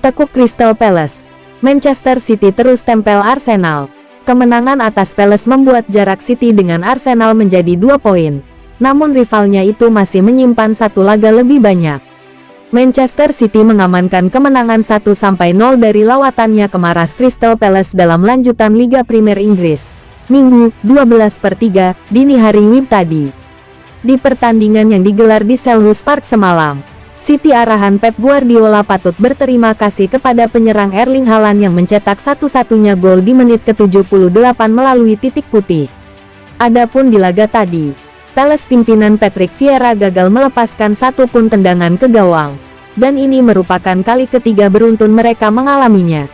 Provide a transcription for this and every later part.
Tekuk Crystal Palace. Manchester City terus tempel Arsenal. Kemenangan atas Palace membuat jarak City dengan Arsenal menjadi 2 poin. Namun rivalnya itu masih menyimpan satu laga lebih banyak. Manchester City mengamankan kemenangan 1-0 dari lawatannya ke Maras Crystal Palace dalam lanjutan Liga Premier Inggris. Minggu, 12/3, dini hari WIB tadi. Di pertandingan yang digelar di Selhurst Park semalam, City arahan Pep Guardiola patut berterima kasih kepada penyerang Erling Haaland yang mencetak satu-satunya gol di menit ke-78 melalui titik putih. Adapun di laga tadi, Palace pimpinan Patrick Vieira gagal melepaskan satu pun tendangan ke gawang, dan ini merupakan kali ketiga beruntun mereka mengalaminya.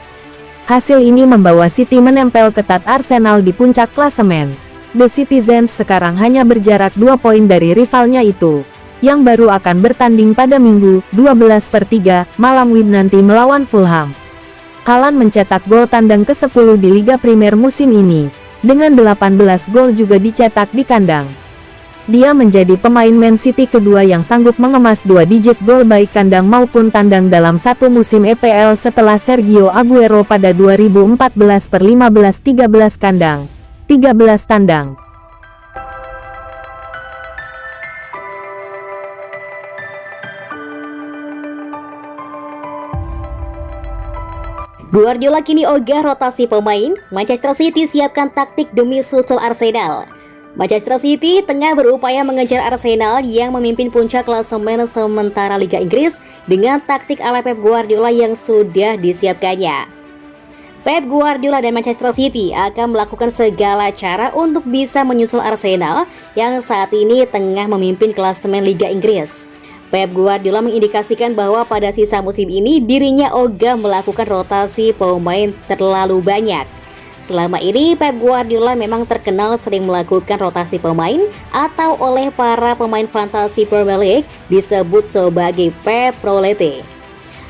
Hasil ini membawa City menempel ketat Arsenal di puncak klasemen. The Citizens sekarang hanya berjarak 2 poin dari rivalnya itu, yang baru akan bertanding pada Minggu, 12/3, malam WIB nanti melawan Fulham. Haaland mencetak gol tandang ke-10 di Liga Premier musim ini, dengan 18 gol juga dicetak di kandang. Dia menjadi pemain Man City kedua yang sanggup mengemas 2 digit gol baik kandang maupun tandang dalam satu musim EPL setelah Sergio Aguero pada 2014/15 13 kandang, 13 tandang. Guardiola kini ogah rotasi pemain. Manchester City siapkan taktik demi susul Arsenal. Manchester City tengah berupaya mengejar Arsenal yang memimpin puncak klasemen sementara Liga Inggris dengan taktik ala Pep Guardiola yang sudah disiapkannya. Pep Guardiola dan Manchester City akan melakukan segala cara untuk bisa menyusul Arsenal yang saat ini tengah memimpin klasemen Liga Inggris. Pep Guardiola mengindikasikan bahwa pada sisa musim ini dirinya ogah melakukan rotasi pemain terlalu banyak. Selama ini Pep Guardiola memang terkenal sering melakukan rotasi pemain atau oleh para pemain fantasi Premier League disebut sebagai Pep Roulette.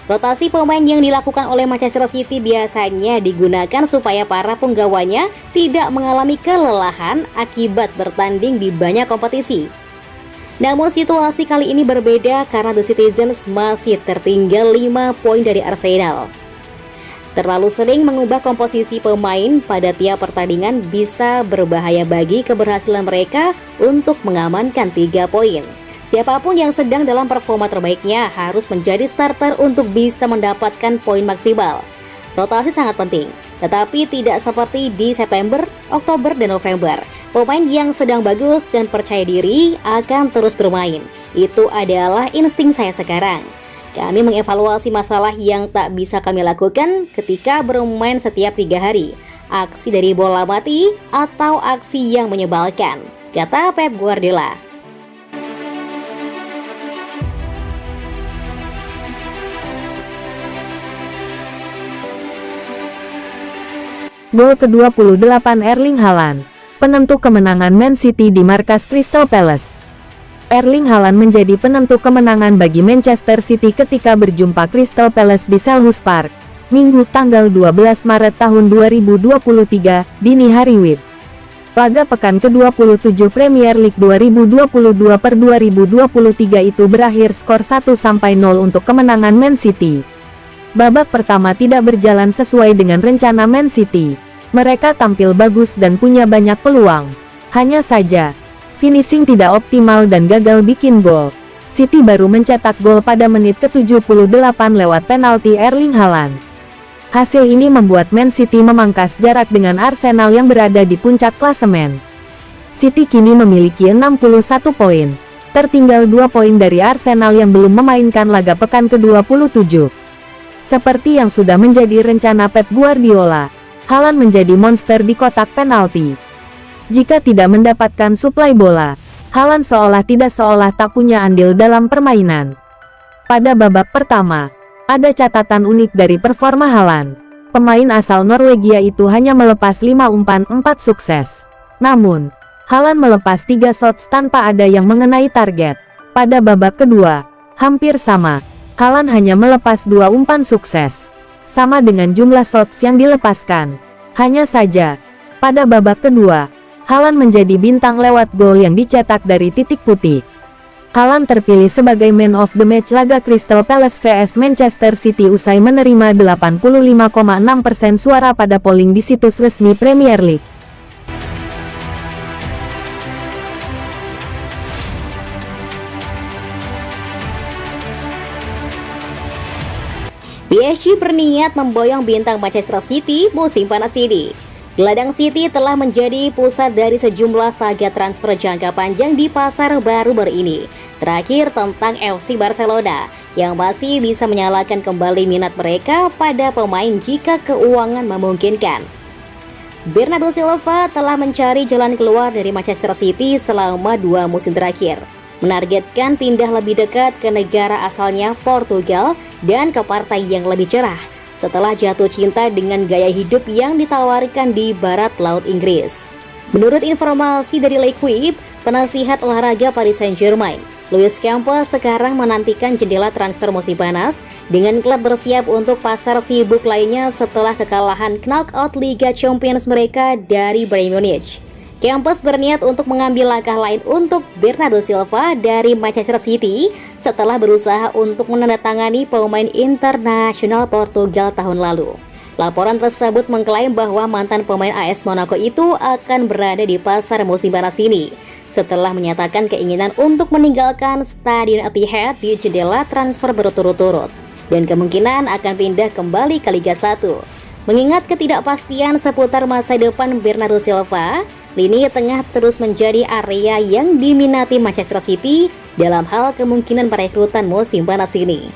Rotasi pemain yang dilakukan oleh Manchester City biasanya digunakan supaya para penggawanya tidak mengalami kelelahan akibat bertanding di banyak kompetisi. Namun situasi kali ini berbeda karena The Citizens masih tertinggal 5 poin dari Arsenal. Terlalu sering mengubah komposisi pemain pada tiap pertandingan bisa berbahaya bagi keberhasilan mereka untuk mengamankan 3 poin. Siapapun yang sedang dalam performa terbaiknya harus menjadi starter untuk bisa mendapatkan poin maksimal. Rotasi sangat penting, tetapi tidak seperti di September, Oktober, dan November. Pemain yang sedang bagus dan percaya diri akan terus bermain. Itu adalah insting saya sekarang. Kami mengevaluasi masalah yang tak bisa kami lakukan ketika bermain setiap 3 hari. Aksi dari bola mati atau aksi yang menyebalkan, kata Pep Guardiola. Gol ke-28 Erling Haaland, penentu kemenangan Man City di markas Crystal Palace. Erling Haaland menjadi penentu kemenangan bagi Manchester City ketika berjumpa Crystal Palace di Selhurst Park, Minggu tanggal 12 Maret tahun 2023, dini hari WIB. Laga pekan ke-27 Premier League 2022/2023 itu berakhir skor 1-0 untuk kemenangan Man City. Babak pertama tidak berjalan sesuai dengan rencana Man City. Mereka tampil bagus dan punya banyak peluang. Hanya saja, finishing tidak optimal dan gagal bikin gol. City baru mencetak gol pada menit ke-78 lewat penalti Erling Haaland. Hasil ini membuat Man City memangkas jarak dengan Arsenal yang berada di puncak klasemen. City kini memiliki 61 poin, tertinggal 2 poin dari Arsenal yang belum memainkan laga pekan ke-27. Seperti yang sudah menjadi rencana Pep Guardiola, Haaland menjadi monster di kotak penalti. Jika tidak mendapatkan suplai bola, Haaland seolah tak punya andil dalam permainan. Pada babak pertama, ada catatan unik dari performa Haaland. Pemain asal Norwegia itu hanya melepas 5 umpan 4 sukses. Namun, Haaland melepas 3 shots tanpa ada yang mengenai target. Pada babak kedua, hampir sama. Haaland hanya melepas 2 umpan sukses, sama dengan jumlah shots yang dilepaskan. Hanya saja, pada babak kedua, Haaland menjadi bintang lewat gol yang dicetak dari titik putih. Haaland terpilih sebagai Man of the Match laga Crystal Palace vs Manchester City usai menerima 85,6% suara pada polling di situs resmi Premier League. PSG berniat memboyong bintang Manchester City musim panas ini. Gelandang City telah menjadi pusat dari sejumlah saga transfer jangka panjang di pasar baru-baru ini. Terakhir tentang FC Barcelona yang masih bisa menyalakan kembali minat mereka pada pemain jika keuangan memungkinkan. Bernardo Silva telah mencari jalan keluar dari Manchester City selama 2 musim terakhir, menargetkan pindah lebih dekat ke negara asalnya Portugal dan ke partai yang lebih cerah setelah jatuh cinta dengan gaya hidup yang ditawarkan di barat laut Inggris. Menurut informasi dari L'Equipe, penasihat olahraga Paris Saint-Germain, Luis Campos sekarang menantikan jendela transfer musim panas dengan klub bersiap untuk pasar sibuk lainnya setelah kekalahan knockout Liga Champions mereka dari Bayern Munich. Campos berniat untuk mengambil langkah lain untuk Bernardo Silva dari Manchester City setelah berusaha untuk menandatangani pemain internasional Portugal tahun lalu. Laporan tersebut mengklaim bahwa mantan pemain AS Monaco itu akan berada di pasar musim panas ini setelah menyatakan keinginan untuk meninggalkan Stadion Etihad di jendela transfer berturut-turut dan kemungkinan akan pindah kembali ke Liga 1. Mengingat ketidakpastian seputar masa depan Bernardo Silva, lini tengah terus menjadi area yang diminati Manchester City dalam hal kemungkinan perekrutan musim panas ini.